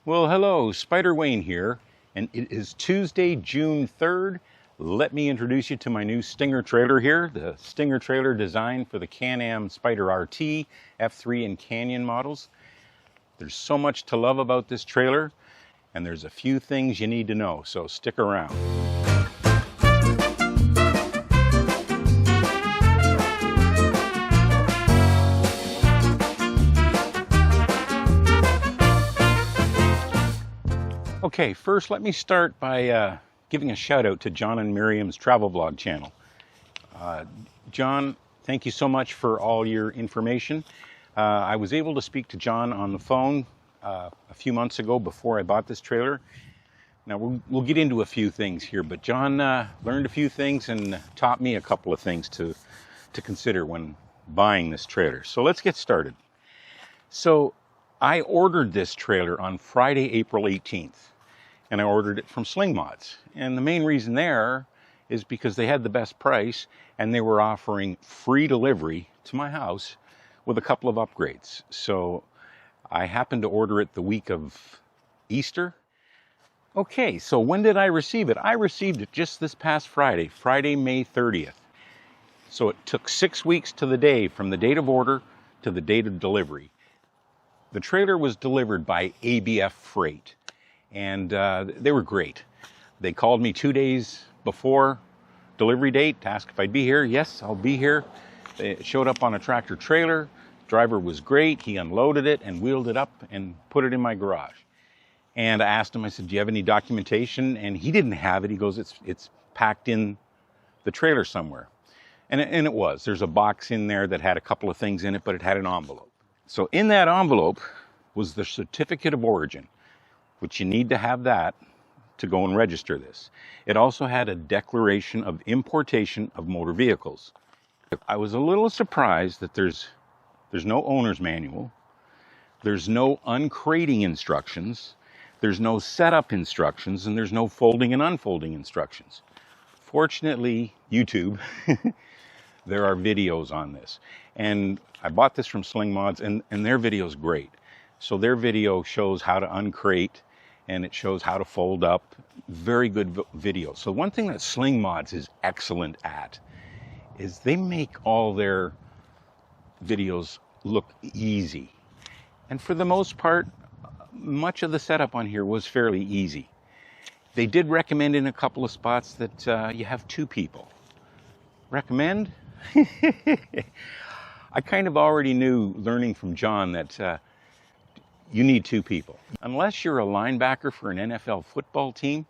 Well, hello, Spider Wayne here, and it is Tuesday, June 3rd. Let me introduce you to my new Stinger trailer here, the Stinger trailer designed for the Can-Am Spyder RT, F3 and Canyon models. There's so much to love about this trailer, and there's a few things you need to know, so stick around. Okay, first let me start by giving a shout out to John and Miriam's travel vlog channel. John, thank you so much for all your information. I was able to speak to John on the phone a few months ago before I bought this trailer. Now we'll get into a few things here, but John learned a few things and taught me a couple of things to consider when buying this trailer. So let's get started. So I ordered this trailer on Friday, April 18th. And I ordered it from Slingmods. And the main reason there is because they had the best price and they were offering free delivery to my house with a couple of upgrades. So I happened to order it the week of Easter. Okay, so when did I receive it? I received it just this past Friday, May 30th. So it took 6 weeks to the day from the date of order to the date of delivery. The trailer was delivered by ABF Freight. And they were great. They called me 2 days before delivery date to ask if I'd be here. Yes, I'll be here. They showed up on a tractor trailer. Driver was great. He unloaded it and wheeled it up and put it in my garage. And I asked him, I said, do you have any documentation? And he didn't have it. He goes, it's packed in the trailer somewhere. And it was. There's a box in there that had a couple of things in it, but it had an envelope. So in that envelope was the certificate of origin, which you need to have that to go and register this. It also had a declaration of importation of motor vehicles. I was a little surprised that there's no owner's manual, there's no uncrating instructions, there's no setup instructions, and there's no folding and unfolding instructions. Fortunately, YouTube, there are videos on this. And I bought this from Slingmods, and their video is great. So their video shows how to uncrate, and it shows how to fold up. Very good video. So one thing that Slingmods is excellent at is they make all their videos look easy. And for the most part, much of the setup on here was fairly easy. They did recommend in a couple of spots that you have 2 people. Recommend? I kind of already knew, learning from John, that you need 2 people. Unless you're a linebacker for an NFL football team,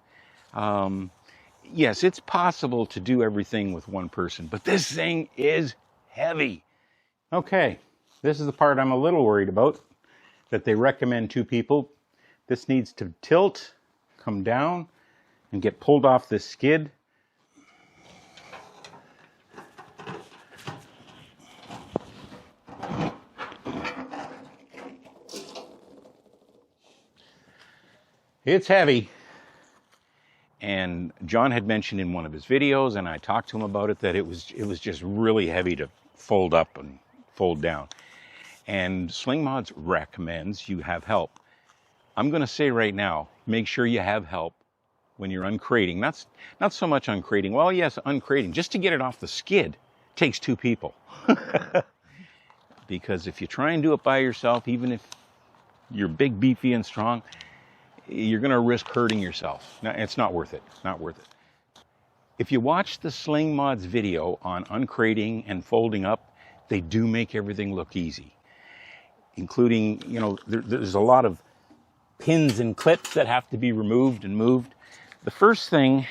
yes, it's possible to do everything with 1 person, but this thing is heavy. Okay, this is the part I'm a little worried about, that they recommend 2 people. This needs to tilt, come down, and get pulled off this skid. It's heavy, and John had mentioned in one of his videos, and I talked to him about it, that it was just really heavy to fold up and fold down. And Slingmods recommends you have help. I'm going to say right now, make sure you have help when you're uncrating. Not so much uncrating. Well, yes, uncrating. Just to get it off the skid takes 2 people. Because if you try and do it by yourself, even if you're big, beefy, and strong, you're going to risk hurting yourself. No, it's not worth it. Not worth it. If you watch the Slingmods video on uncrating and folding up, they do make everything look easy. Including, there's a lot of pins and clips that have to be removed and moved. The first thing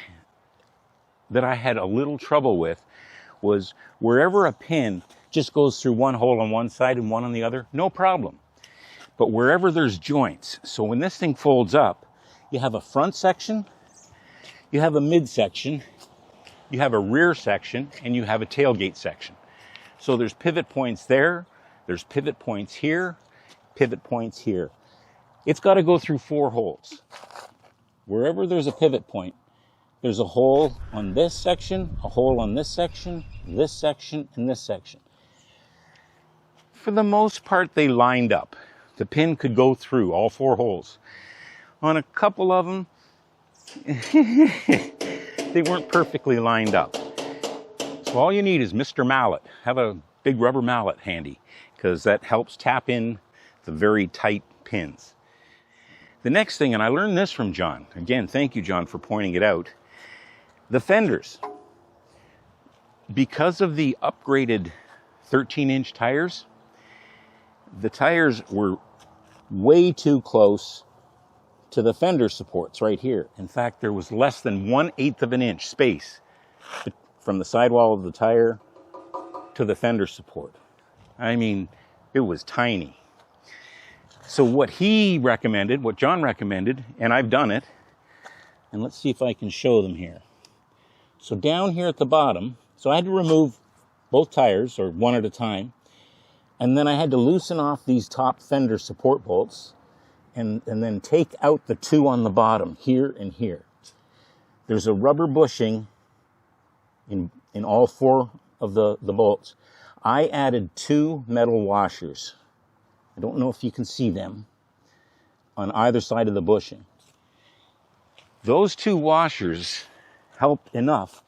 that I had a little trouble with was wherever a pin just goes through one hole on one side and one on the other, no problem. But wherever there's joints, so when this thing folds up, you have a front section, you have a mid section, you have a rear section, and you have a tailgate section. So there's pivot points there, there's pivot points here, pivot points here. It's got to go through 4 holes. Wherever there's a pivot point, there's a hole on this section, a hole on this section, and this section. For the most part, they lined up. The pin could go through all 4 holes. on a couple of them, they weren't perfectly lined up. So all you need is Mr. Mallet. Have a big rubber mallet handy, because that helps tap in the very tight pins. The next thing, and I learned this from John. Again, thank you, John, for pointing it out. The fenders. Because of the upgraded 13-inch tires, the tires were way too close to the fender supports right here. In fact, there was less than 1/8 of an inch space from the sidewall of the tire to the fender support. I mean, it was tiny. So what he recommended, what John recommended, and I've done it, and let's see if I can show them here. So down here at the bottom, so I had to remove both tires, or one at a time, and then I had to loosen off these top fender support bolts and then take out the two on the bottom, here and here. There's a rubber bushing in all four of the bolts. I added 2 metal washers. I don't know if you can see them on either side of the bushing. Those 2 washers helped enough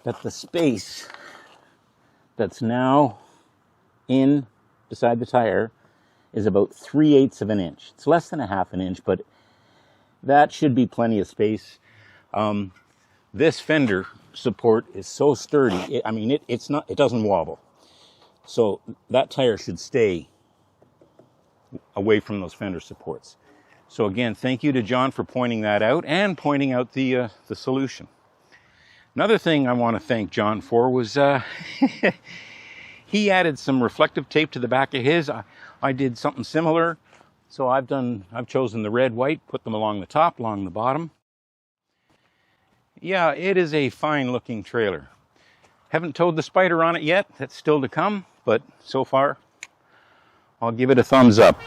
that the space that's now in beside the tire is about 3/8 of an inch. It's less than 1/2 an inch, but that should be plenty of space. This fender support is so sturdy. It doesn't wobble. So that tire should stay away from those fender supports. So again, thank you to John for pointing that out and pointing out the solution. Another thing I want to thank John for was he added some reflective tape to the back of his. I did something similar. So I've chosen the red, white, put them along the top, along the bottom. Yeah, it is a fine looking trailer. Haven't towed the Spyder on it yet. That's still to come, but so far I'll give it a thumbs up.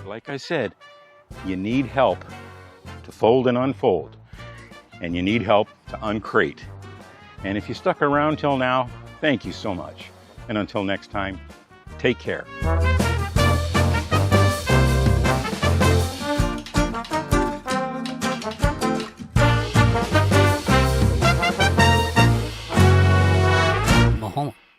Like I said, you need help to fold and unfold, and you need help to uncrate. And if you stuck around till now, thank you so much. And until next time, take care.